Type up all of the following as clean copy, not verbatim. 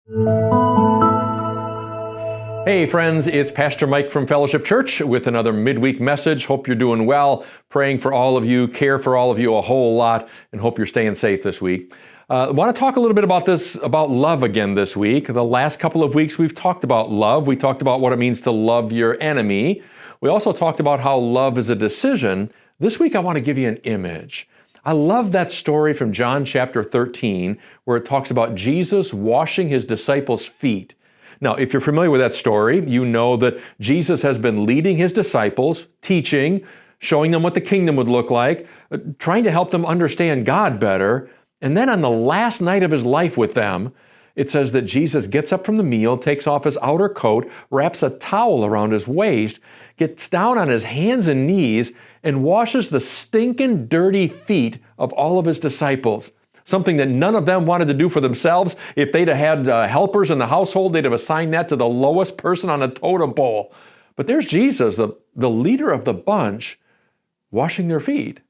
Hey friends, it's Pastor Mike from Fellowship Church with another midweek message. Hope you're doing well, praying for all of you, care for all of you a whole lot, and hope you're staying safe this week. I want to talk a little bit about love again this week. The last couple of weeks we've talked about love. We talked about what it means to love your enemy. We also talked about how love is a decision. This week I want to give you an image. I love that story from John chapter 13 where it talks about Jesus washing his disciples' feet. Now, if you're familiar with that story, you know that Jesus has been leading his disciples, teaching, showing them what the kingdom would look like, trying to help them understand God better. And then on the last night of his life with them, it says that Jesus gets up from the meal, takes off his outer coat, wraps a towel around his waist, gets down on his hands and knees, and washes the stinking, dirty feet of all of his disciples. Something that none of them wanted to do for themselves. If they'd have had helpers in the household, they'd have assigned that to the lowest person on a totem pole. But there's Jesus, the leader of the bunch, washing their feet.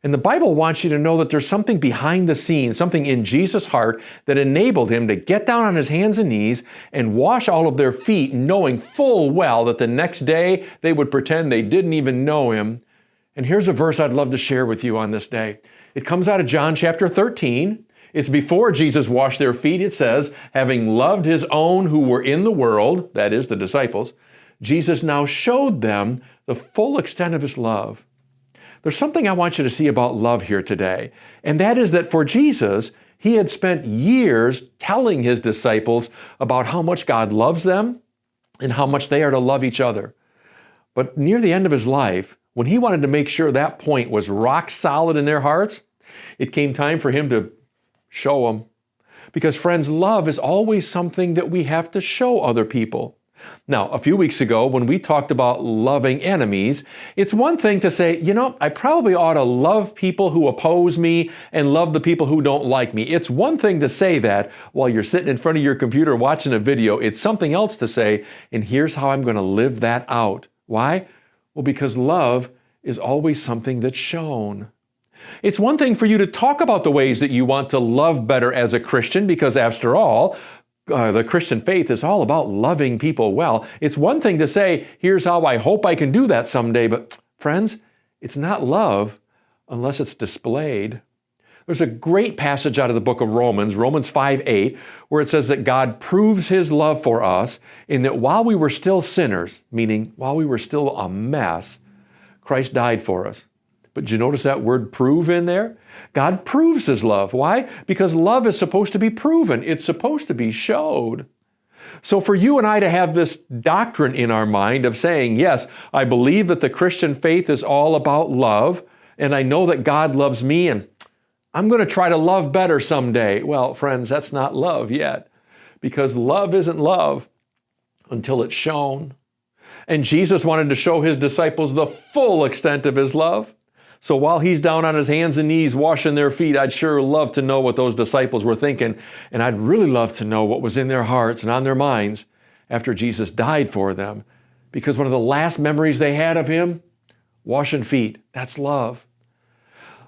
And the Bible wants you to know that there's something behind the scenes, something in Jesus' heart that enabled him to get down on his hands and knees and wash all of their feet, knowing full well that the next day they would pretend they didn't even know him. And here's a verse I'd love to share with you on this day. It comes out of John chapter 13. It's before Jesus washed their feet. It says, having loved his own who were in the world, that is the disciples, Jesus now showed them the full extent of his love. There's something I want you to see about love here today, and that is that for Jesus, he had spent years telling his disciples about how much God loves them and how much they are to love each other. But near the end of his life, when he wanted to make sure that point was rock solid in their hearts, it came time for him to show them. Because friends, love is always something that we have to show other people. Now, a few weeks ago, when we talked about loving enemies, it's one thing to say, I probably ought to love people who oppose me and love the people who don't like me. It's one thing to say that while you're sitting in front of your computer watching a video. It's something else to say, and here's how I'm going to live that out. Why? Well, because love is always something that's shown. It's one thing for you to talk about the ways that you want to love better as a Christian, because after all, the Christian faith is all about loving people well. It's one thing to say, here's how I hope I can do that someday, but friends, it's not love unless it's displayed. There's a great passage out of the book of Romans 5:8, where it says that God proves his love for us in that while we were still sinners, meaning while we were still a mess, Christ died for us. But did you notice that word prove in there? God proves his love. Why? Because love is supposed to be proven. It's supposed to be showed. So for you and I to have this doctrine in our mind of saying, yes, I believe that the Christian faith is all about love, and I know that God loves me, and I'm going to try to love better someday. Well, friends, that's not love yet, because love isn't love until it's shown. And Jesus wanted to show his disciples the full extent of his love. So while he's down on his hands and knees washing their feet, I'd sure love to know what those disciples were thinking. And I'd really love to know what was in their hearts and on their minds after Jesus died for them. Because one of the last memories they had of him, washing feet, that's love.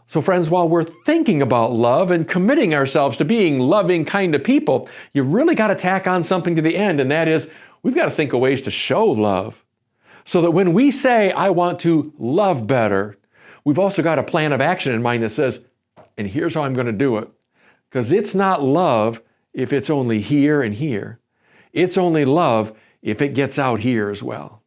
So friends, while we're thinking about love and committing ourselves to being loving kind of people, you really got to tack on something to the end, and that is we've got to think of ways to show love. So that when we say, I want to love better, we've also got a plan of action in mind that says, and here's how I'm going to do it. Because it's not love if it's only here and here. It's only love if it gets out here as well.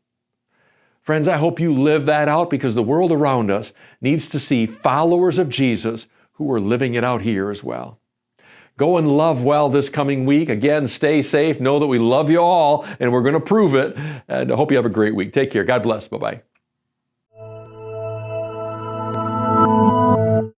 Friends, I hope you live that out, because the world around us needs to see followers of Jesus who are living it out here as well. Go and love well this coming week. Again, stay safe. Know that we love you all, and we're going to prove it. And I hope you have a great week. Take care. God bless. Bye-bye.